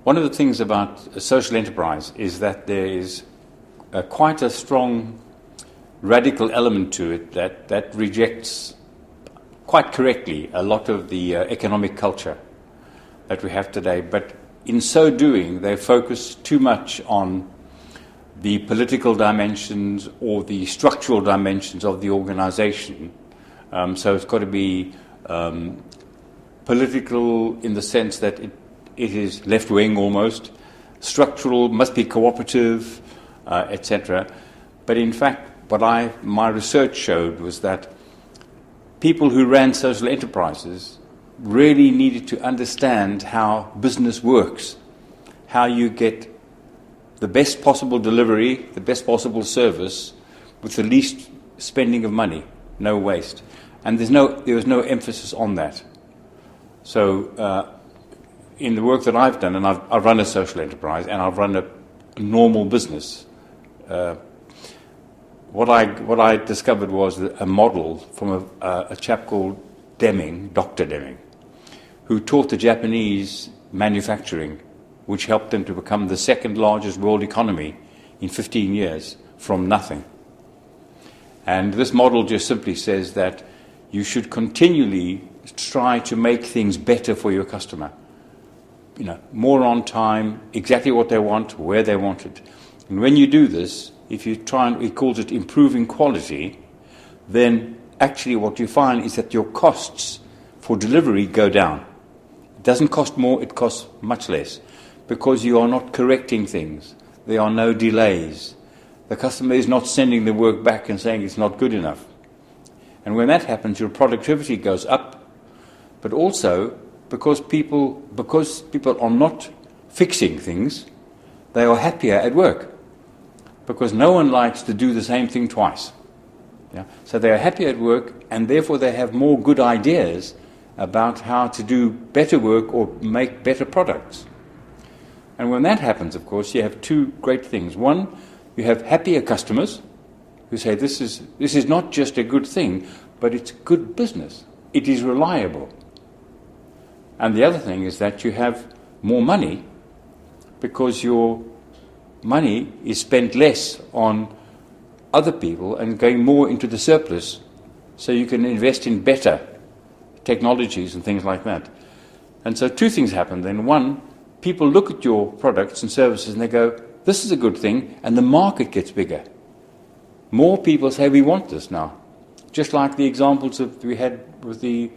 One of the things about a social enterprise is that there is quite a strong radical element to it that rejects, quite correctly, a lot of the economic culture that we have today. But in so doing, they focus too much on the political dimensions or the structural dimensions of the organization. So it's got to be political in the sense that it is left-wing almost, structural, must be cooperative, etc. But in fact, what my research showed was that people who ran social enterprises really needed to understand how business works, how you get the best possible delivery, the best possible service, with the least spending of money, no waste. And there was no emphasis on that. So in the work that I've done, and I've run a social enterprise and I've run a normal business, what I discovered was a model from a chap called Deming, Dr. Deming, who taught the Japanese manufacturing, which helped them to become the second largest world economy in 15 years from nothing. And this model just simply says that you should continually try to make things better for your customer. You know, more on time, exactly what they want, where they want it. And when you do this, if you try and, he calls it improving quality, then actually what you find is that your costs for delivery go down. It doesn't cost more, it costs much less, because you are not correcting things. There are no delays. The customer is not sending the work back and saying it's not good enough. And when that happens, your productivity goes up, but also because people are not fixing things, they are happier at work, because no one likes to do the same thing twice. Yeah? So they are happier at work, and therefore they have more good ideas about how to do better work or make better products. And when that happens, of course, you have two great things. One, you have happier customers who say this is not just a good thing, but it's good business. It is reliable. And the other thing is that you have more money, because your money is spent less on other people and going more into the surplus, so you can invest in better technologies and things like that. And so two things happen then. One, people look at your products and services and they go, this is a good thing, and the market gets bigger. More people say, we want this now. Just like the examples we had with the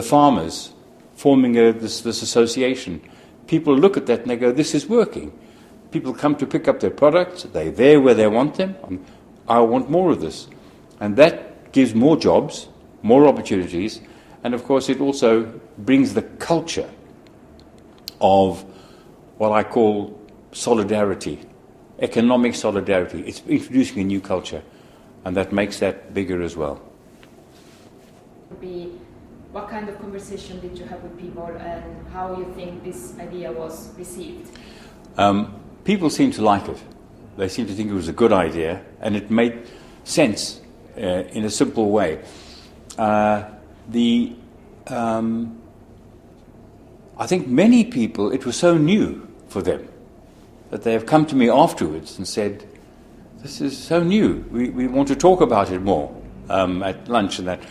farmers forming this association. People look at that and they go, this is working. People come to pick up their products, they're there where they want them, and I want more of this. And that gives more jobs, more opportunities, and of course it also brings the culture of what I call solidarity, economic solidarity. It's introducing a new culture, and that makes that bigger as well. What kind of conversation did you have with people, and how you think this idea was received? People seem to like it. They seem to think it was a good idea, and it made sense in a simple way. I think many people, it was so new for them that they have come to me afterwards and said, this is so new, we want to talk about it more at lunch and that,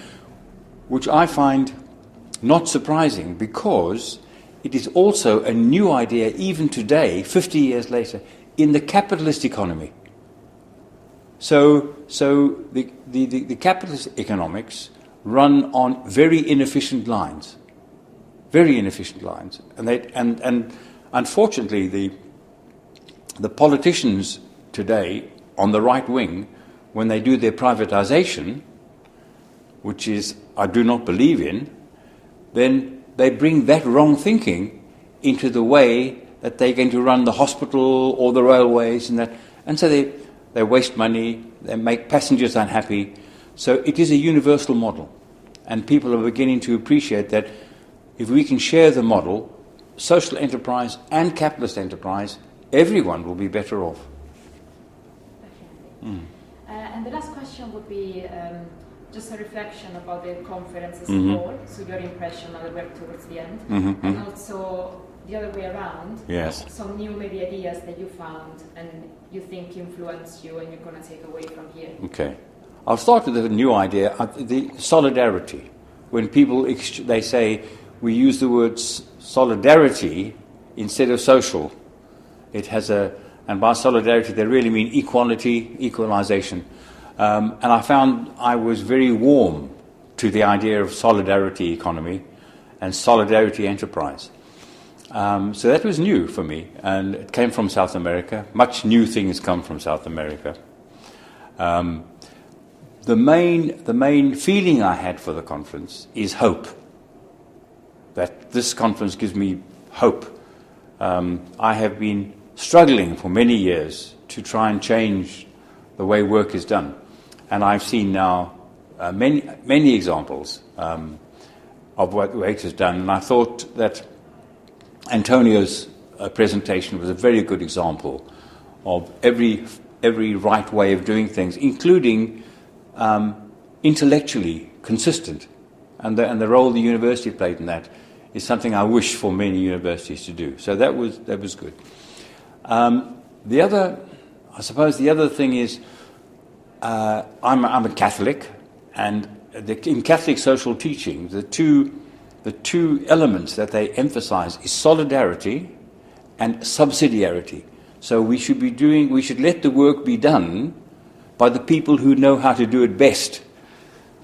which I find not surprising, because it is also a new idea even today, 50 years later, in the capitalist economy. So the capitalist economics run on very inefficient lines, and unfortunately the politicians today on the right wing, when they do their privatization, which is I do not believe in, then they bring that wrong thinking into the way that they're going to run the hospital or the railways and that, and so they waste money, they make passengers unhappy. So it is a universal model, and people are beginning to appreciate that if we can share the model, social enterprise and capitalist enterprise, everyone will be better off. And the last question would be just a reflection about the conference as a Mm-hmm. whole, so your impression of the work towards the end, Mm-hmm. and also the other way around. Yes. Some new maybe ideas that you found and you think influenced you and you're going to take away from here. Okay. I'll start with a new idea, the solidarity. When people, they say, we use the word solidarity instead of social. It has and by solidarity they really mean equality, equalization. And I found I was very warm to the idea of solidarity economy and solidarity enterprise. So that was new for me, and it came from South America. Much new things come from South America. The main feeling I had for the conference is hope. That this conference gives me hope. I have been struggling for many years to try and change the way work is done. And I've seen now many examples of what work is done. And I thought that Antonio's presentation was a very good example of every right way of doing things, including intellectually consistent. And the role the university played in that is something I wish for many universities to do. So that was good. I suppose the other thing is, I'm a Catholic, and in Catholic social teaching, the two elements that they emphasize is solidarity and subsidiarity. So we should let the work be done by the people who know how to do it best,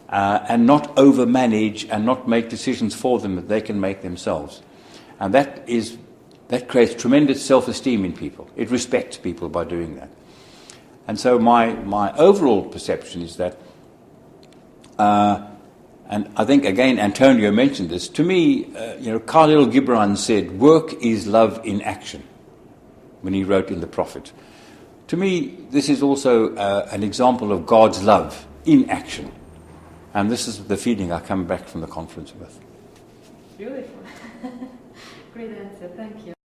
and not overmanage and not make decisions for them that they can make themselves. And that creates tremendous self-esteem in people. It respects people by doing that. And so my overall perception is that, and I think again Antonio mentioned this, to me, Carlisle Gibran said, work is love in action, when he wrote in The Prophet. To me, this is also an example of God's love in action. And this is the feeling I come back from the conference with. Beautiful. Great answer, thank you.